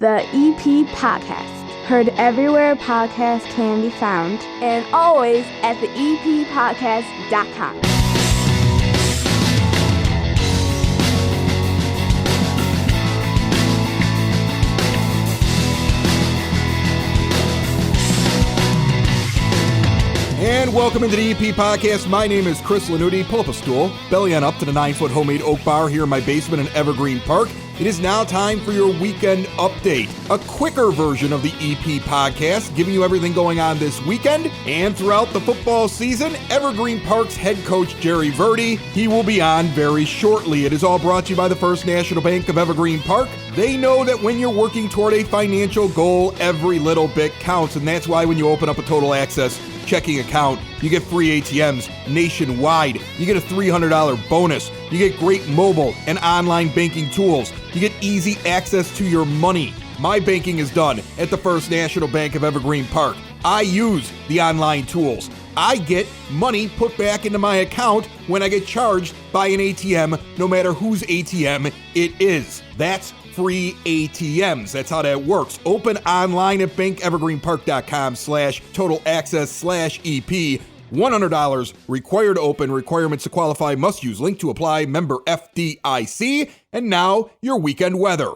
The EPCHS, heard everywhere podcasts can be found, and always at the EPPodcast.com. And welcome into the EP Podcast. My name is Chris Lanuti. Pull up a stool, belly on up to the 9-foot homemade oak bar here in my basement in Evergreen Park. It is now time for your weekend update, a quicker version of the EP Podcast, giving you everything going on this weekend and throughout the football season. Evergreen Park's head coach, Jerry Verde, he will be on very shortly. It is all brought to you by the First National Bank of Evergreen Park. They know that when you're working toward a financial goal, every little bit counts, and that's why when you open up a Total Access checking account, you get free ATMs nationwide. You get a $300 bonus. You get great mobile and online banking tools. You get easy access to your money. My banking is done at the First National Bank of Evergreen Park. I use the online tools. I get money put back into my account when I get charged by an ATM, no matter whose ATM it is. That's free ATMs. That's how that works. Open online at bankevergreenpark.com/totalaccess/EP. $100 required to open. Requirements to qualify. Must use link to apply. Member FDIC. And now your weekend weather.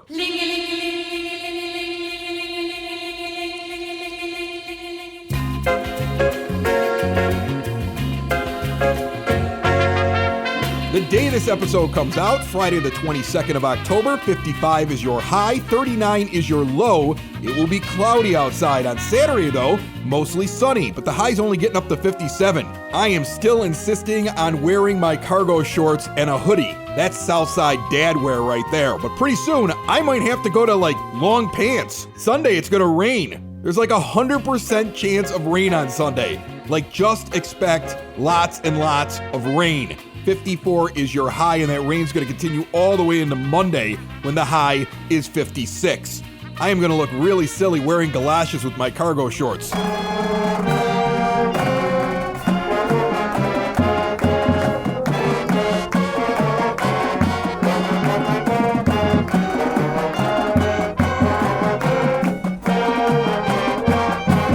The day this episode comes out, Friday the 22nd of October, 55 is your high, 39 is your low. It will be cloudy outside. On Saturday, though, mostly sunny, but the high's only getting up to 57. I am still insisting on wearing my cargo shorts and a hoodie. That's Southside dad wear right there. But pretty soon, I might have to go to, long pants. Sunday, it's going to rain. There's 100% chance of rain on Sunday. Just expect lots and lots of rain. 54 is your high, and that rain's going to continue all the way into Monday when the high is 56. I am going to look really silly wearing galoshes with my cargo shorts.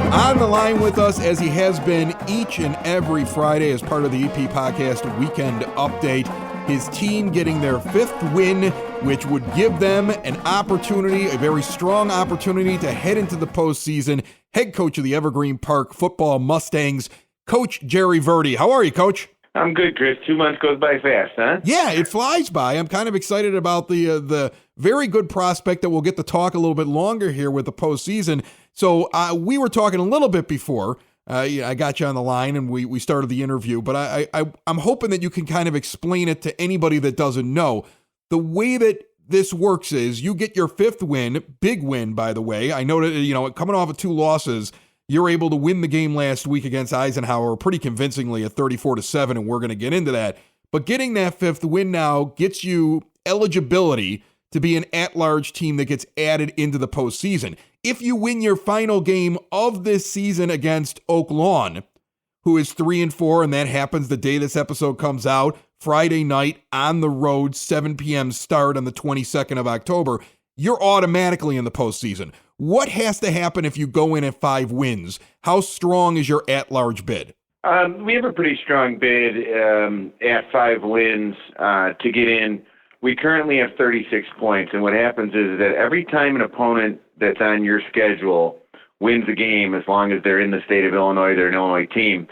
On the line with us, as he has been each and every Friday as part of the EP Podcast Weekend Update, his team getting their 5th win, which would give them an opportunity, a very strong opportunity to head into the postseason. Head coach of the Evergreen Park football Mustangs, Coach Jerry Verde. How are you, Coach? I'm good, Chris. 2 months goes by fast, huh? Yeah, it flies by. I'm kind of excited about the very good prospect that we'll get to talk a little bit longer here with the postseason. So we were talking a little bit before. I got you on the line and we started the interview, but I'm hoping that you can kind of explain it to anybody that doesn't know. The way that this works is you get your 5th win, big win, by the way. I know that, coming off of 2 losses, you're able to win the game last week against Eisenhower pretty convincingly at 34-7, and we're going to get into that. But getting that 5th win now gets you eligibility to be an at-large team that gets added into the postseason. If you win your final game of this season against Oak Lawn, who is 3-4, and that happens the day this episode comes out, Friday night on the road, 7 p.m. start on the 22nd of October, you're automatically in the postseason. What has to happen if you go in at 5 wins? How strong is your at-large bid? We have a pretty strong bid at 5 wins to get in. We currently have 36 points, and what happens is that every time an opponent that's on your schedule wins a game, as long as they're in the state of Illinois, they're an Illinois team,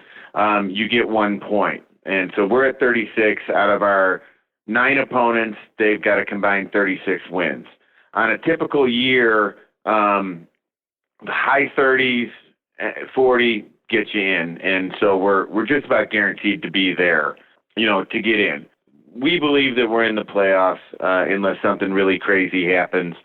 you get 1 point. And so we're at 36. Out of our 9 opponents, they've got a combined 36 wins. On a typical year, the high 30s, 40 get you in, and so we're just about guaranteed to be there, to get in. We believe that we're in the playoffs unless something really crazy happens,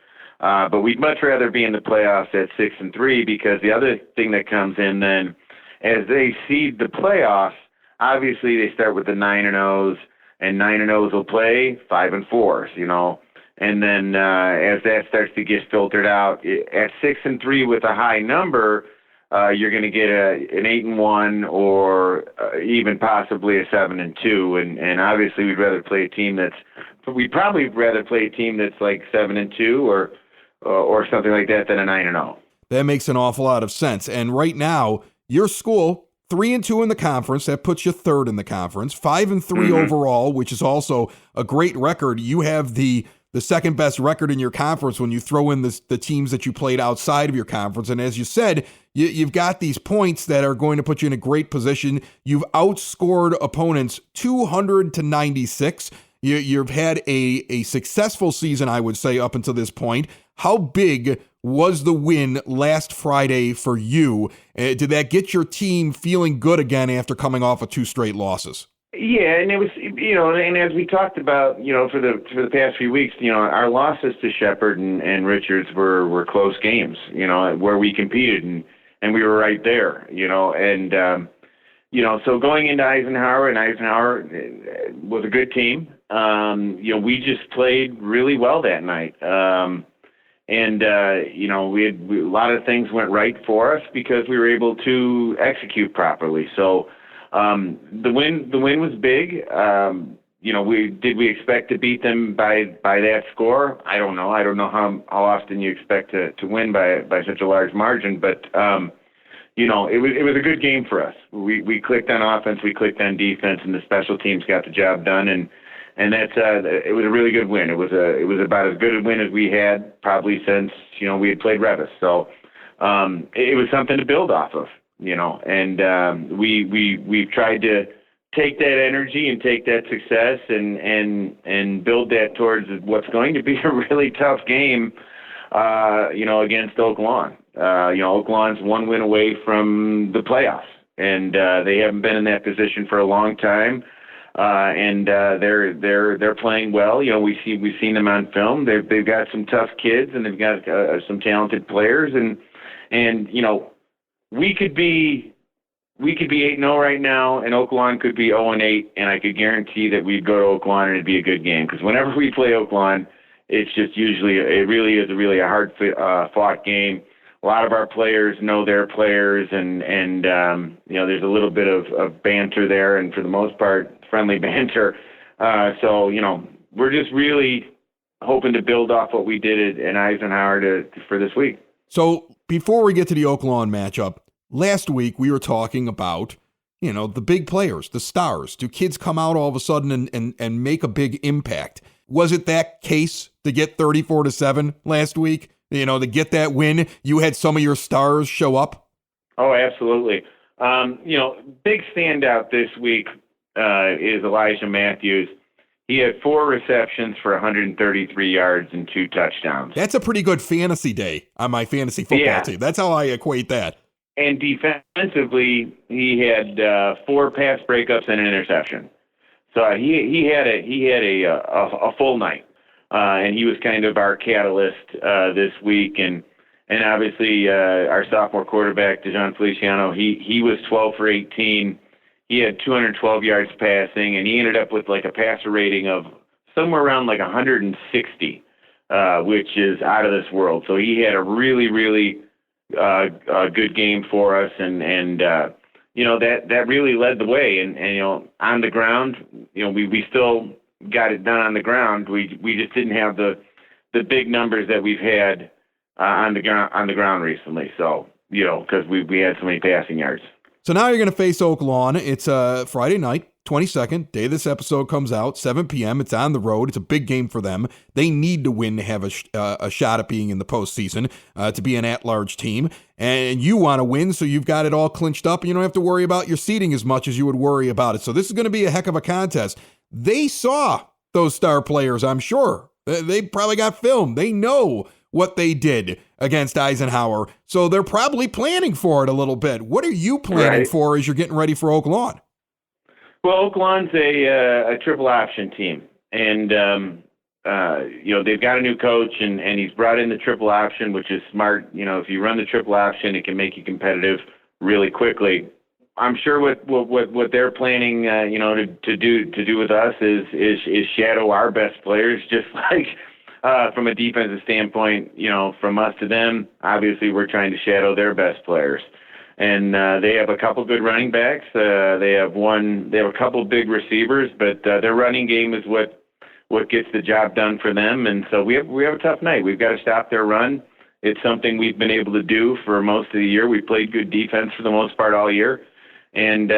but we'd much rather be in the playoffs at 6-3 because the other thing that comes in then, as they seed the playoffs, obviously they start with the 9-0s, and 9-0s will play 5-4s, And then as that starts to get filtered out, at 6-3 with a high number, you're going to get an 8-1 or even possibly a 7-2. And obviously we'd probably rather play a team that's like 7-2 or or something like that than a 9-0. That makes an awful lot of sense. And right now, your school 3-2 in the conference. That puts you third in the conference. 5-3 overall, which is also a great record. You have the second best record in your conference when you throw in the teams that you played outside of your conference. And as you said, you've got these points that are going to put you in a great position. You've outscored opponents 200-96. You've had a successful season, I would say, up until this point. How big was the win last Friday for you? Did that get your team feeling good again after coming off of 2 straight losses? Yeah, and it was, and as we talked about, for the past few weeks, our losses to Shepherd and Richards were close games, where we competed and we were right there, and so going into Eisenhower, and Eisenhower was a good team. We just played really well that night. We had a lot of things went right for us because we were able to execute properly. So the win was big. We expect to beat them by that score? I don't know. I don't know how often you expect to win by such a large margin, but it was a good game for us. We clicked on offense, we clicked on defense, and the special teams got the job done. And that's it was a really good win. It was about as good a win as we had probably since we had played Revis. So it was something to build off of, and we've tried to take that energy and take that success and build that towards what's going to be a really tough game, against Oak Lawn. Oak Lawn's 1 win away from the playoffs, and they haven't been in that position for a long time. They're playing well. We've seen them on film. They've got some tough kids, and they've got some talented players, and we could be 8-0 right now, and Oak Lawn could be 0-8, and I could guarantee that we'd go to Oak Lawn and it'd be a good game, because whenever we play Oak Lawn, it's just it really is a hard fought game. A lot of our players know their players, and there's a little bit of banter there, and for the most part, friendly banter. So we're just really hoping to build off what we did in Eisenhower for this week. So before we get to the Oak Lawn matchup, last week we were talking about, the big players, the stars. Do kids come out all of a sudden and make a big impact? Was it that case to get 34-7 last week? To get that win, you had some of your stars show up? Oh, absolutely. Big standout this week is Elijah Matthews. He had 4 receptions for 133 yards and 2 touchdowns. That's a pretty good fantasy day on my fantasy football team. That's how I equate that. And defensively, he had 4 pass breakups and an interception. So he had a full night. And he was kind of our catalyst this week, and obviously our sophomore quarterback DeJon Feliciano, he was 12 for 18. He had 212 yards passing, and he ended up with like a passer rating of somewhere around like 160, which is out of this world. So he had a really good game for us, and that really led the way. And on the ground, we still got it done on the ground. We just didn't have the big numbers that we've had on the ground recently. So because we had so many passing yards. So now you're going to face Oak Lawn. It's Friday night, 22nd, day this episode comes out, 7 p.m. It's on the road. It's a big game for them. They need to win to have a shot at being in the postseason, to be an at-large team. And you want to win, so you've got it all clinched up, and you don't have to worry about your seeding as much as you would worry about it. So this is going to be a heck of a contest. They saw those star players, I'm sure. They probably got film. They know what they did against Eisenhower. So they're probably planning for it a little bit. What are you planning for as you're getting ready for Oak Lawn? Well, Oak Lawn's a triple option team. And, they've got a new coach, and he's brought in the triple option, which is smart. If you run the triple option, it can make you competitive really quickly. I'm sure what they're planning, to do with us is shadow our best players, just like from a defensive standpoint, from us to them. Obviously, we're trying to shadow their best players, and they have a couple good running backs. They have a couple big receivers, but their running game is what what gets the job done for them. And so we have a tough night. We've got to stop their run. It's something we've been able to do for most of the year. We played good defense for the most part all year. And,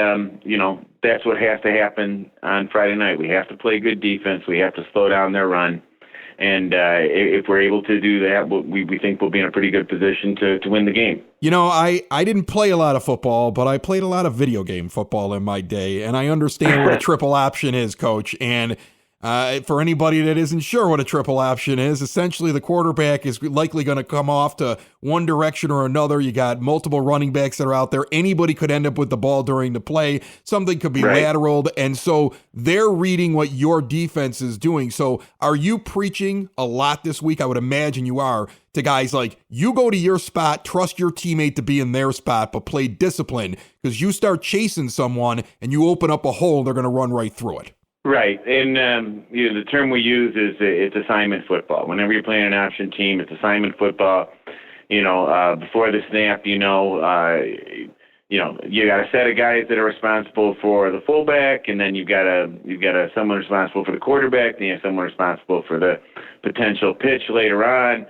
that's what has to happen on Friday night. We have to play good defense. We have to slow down their run. And if we're able to do that, we think we'll be in a pretty good position to win the game. I didn't play a lot of football, but I played a lot of video game football in my day, and I understand what a triple option is, Coach. And for anybody that isn't sure what a triple option is, essentially the quarterback is likely going to come off to one direction or another. You got multiple running backs that are out there. Anybody could end up with the ball during the play. Something could be lateraled. And so they're reading what your defense is doing. So are you preaching a lot this week? I would imagine you are, to guys like, you go to your spot, trust your teammate to be in their spot, but play discipline, because you start chasing someone and you open up a hole, they're going to run right through it. Right, and the term we use is it's assignment football. Whenever you're playing an option team, it's assignment football. Before the snap, you got a set of guys that are responsible for the fullback, and then you've got someone responsible for the quarterback, then you have someone responsible for the potential pitch later on.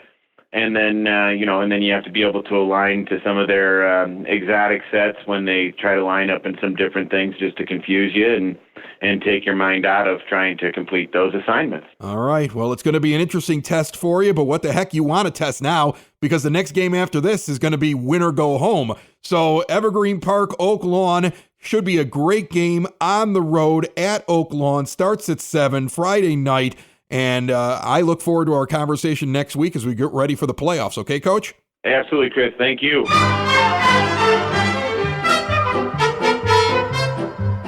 And then, and then you have to be able to align to some of their exotic sets when they try to line up in some different things just to confuse you and take your mind out of trying to complete those assignments. All right. Well, it's going to be an interesting test for you, but what the heck you want to test now, because the next game after this is going to be win or go home. So Evergreen Park, Oak Lawn should be a great game on the road at Oak Lawn. Starts at 7 Friday night. And I look forward to our conversation next week as we get ready for the playoffs. Okay, Coach? Absolutely, Chris. Thank you.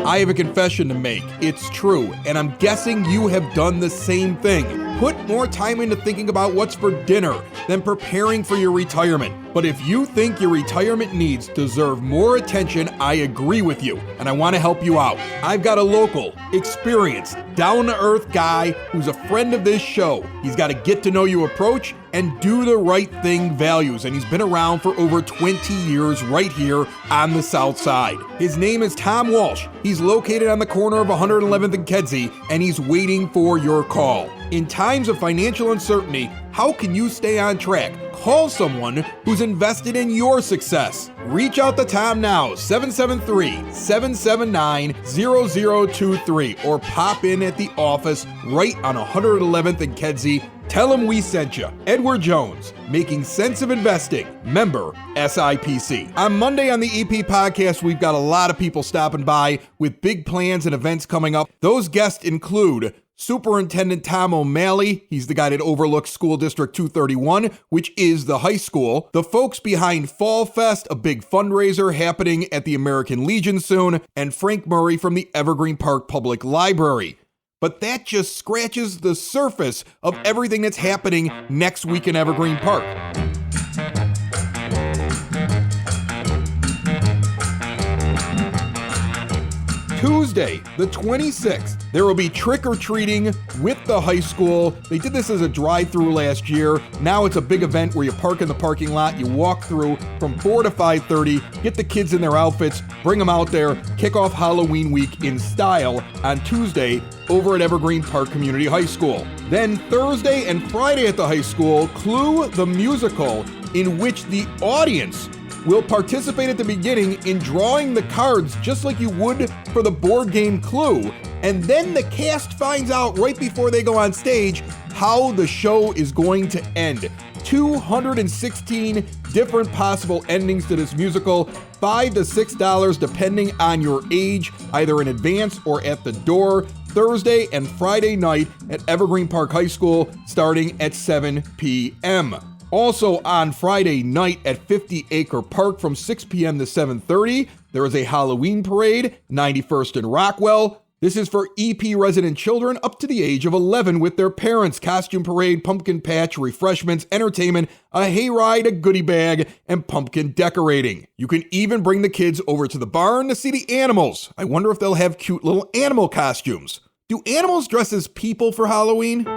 I have a confession to make. It's true, and I'm guessing you have done the same thing. Put more time into thinking about what's for dinner than preparing for your retirement. But if you think your retirement needs deserve more attention, I agree with you, and I want to help you out. I've got a local, experienced, down-to-earth guy who's a friend of this show. He's got a get-to-know-you approach and do the right thing values, and he's been around for over 20 years right here on the South Side. His name is Tom Walsh. He's located on the corner of 111th and Kedzie, and he's waiting for your call. In times of financial uncertainty, how can you stay on track? Call someone who's invested in your success. Reach out to Tom now, 773-779-0023, or pop in at the office right on 111th and Kedzie. Tell him we sent you. Edward Jones, Making Sense of Investing, member SIPC. On Monday on the EP podcast, we've got a lot of people stopping by with big plans and events coming up. Those guests include Superintendent Tom O'Malley. He's the guy that overlooks School District 231, which is the high school. The folks behind Fall Fest, a big fundraiser happening at the American Legion soon, and Frank Murray from the Evergreen Park Public Library. But that just scratches the surface of everything that's happening next week in Evergreen Park. Tuesday, the 26th, there will be trick-or-treating with the high school. They did this as a drive-through last year. Now it's a big event where you park in the parking lot, you walk through from 4 to 5:30, get the kids in their outfits, bring them out there, kick off Halloween week in style on Tuesday over at Evergreen Park Community High School. Then Thursday and Friday at the high school, Clue the Musical, in which the audience will participate at the beginning in drawing the cards just like you would for the board game Clue. And then the cast finds out right before they go on stage how the show is going to end. 216 different possible endings to this musical, $5 to $6 depending on your age, either in advance or at the door. Thursday and Friday night at Evergreen Park High School starting at 7 p.m. Also on Friday night at 50 Acre Park from 6 p.m. to 7:30, there is a Halloween parade, 91st and Rockwell. This is for EP resident children up to the age of 11 with their parents. Costume parade, pumpkin patch, refreshments, entertainment, a hayride, a goodie bag, and pumpkin decorating. You can even bring the kids over to the barn to see the animals. I wonder if they'll have cute little animal costumes. Do animals dress as people for Halloween?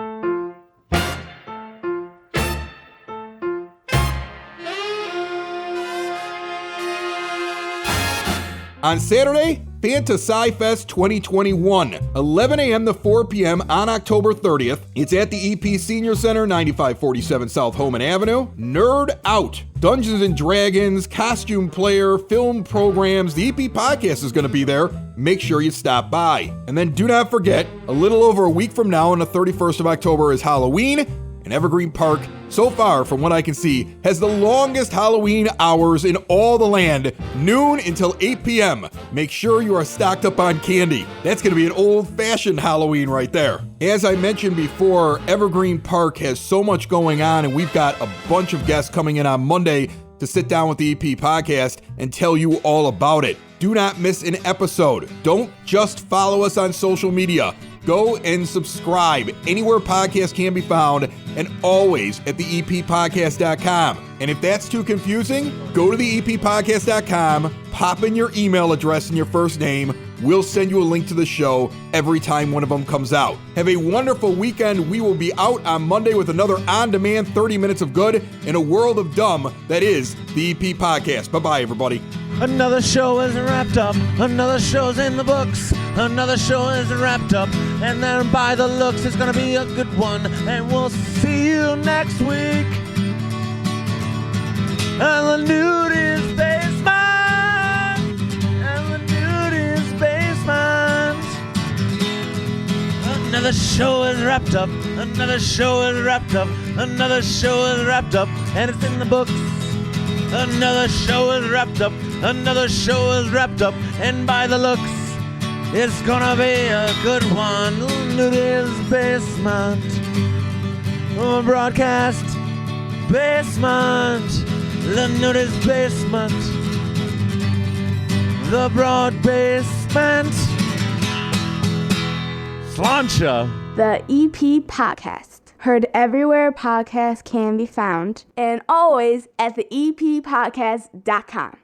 On Saturday, Fantasy Fest 2021, 11 a.m. to 4 p.m. on October 30th. It's at the EP Senior Center, 9547 South Homan Avenue. Nerd out. Dungeons & Dragons, costume player, film programs. The EP Podcast is going to be there. Make sure you stop by. And then do not forget, a little over a week from now on the 31st of October is Halloween. And Evergreen Park, so far from what I can see, has the longest Halloween hours in all the land, noon until 8 p.m. Make sure you are stocked up on candy. That's going to be an old-fashioned Halloween right there. As I mentioned before, Evergreen Park has so much going on, and we've got a bunch of guests coming in on Monday to sit down with the EP Podcast and tell you all about it. Do not miss an episode. Don't just follow us on social media. Go and subscribe anywhere podcasts can be found, and always at the EPPodcast.com. And if that's too confusing, go to the EPPodcast.com, pop in your email address and your first name. We'll send you a link to the show every time one of them comes out. Have a wonderful weekend. We will be out on Monday with another on-demand 30 minutes of good in a world of dumb that is the EP Podcast. Bye-bye, everybody. Another show is wrapped up. Another show's in the books. Another show is wrapped up. And then by the looks, it's gonna be a good one. And we'll see you next week. And the nude is basement. And the nude is basement. Another show is wrapped up. Another show is wrapped up. Another show is wrapped up. And it's in the books. Another show is wrapped up. Another show is wrapped up. And by the looks, it's gonna be a good one. It is basement. Broadcast basement. The nudist basement. The broad basement. Slancha. The EP Podcast. Heard everywhere podcasts can be found, and always at the EPPodcast.com.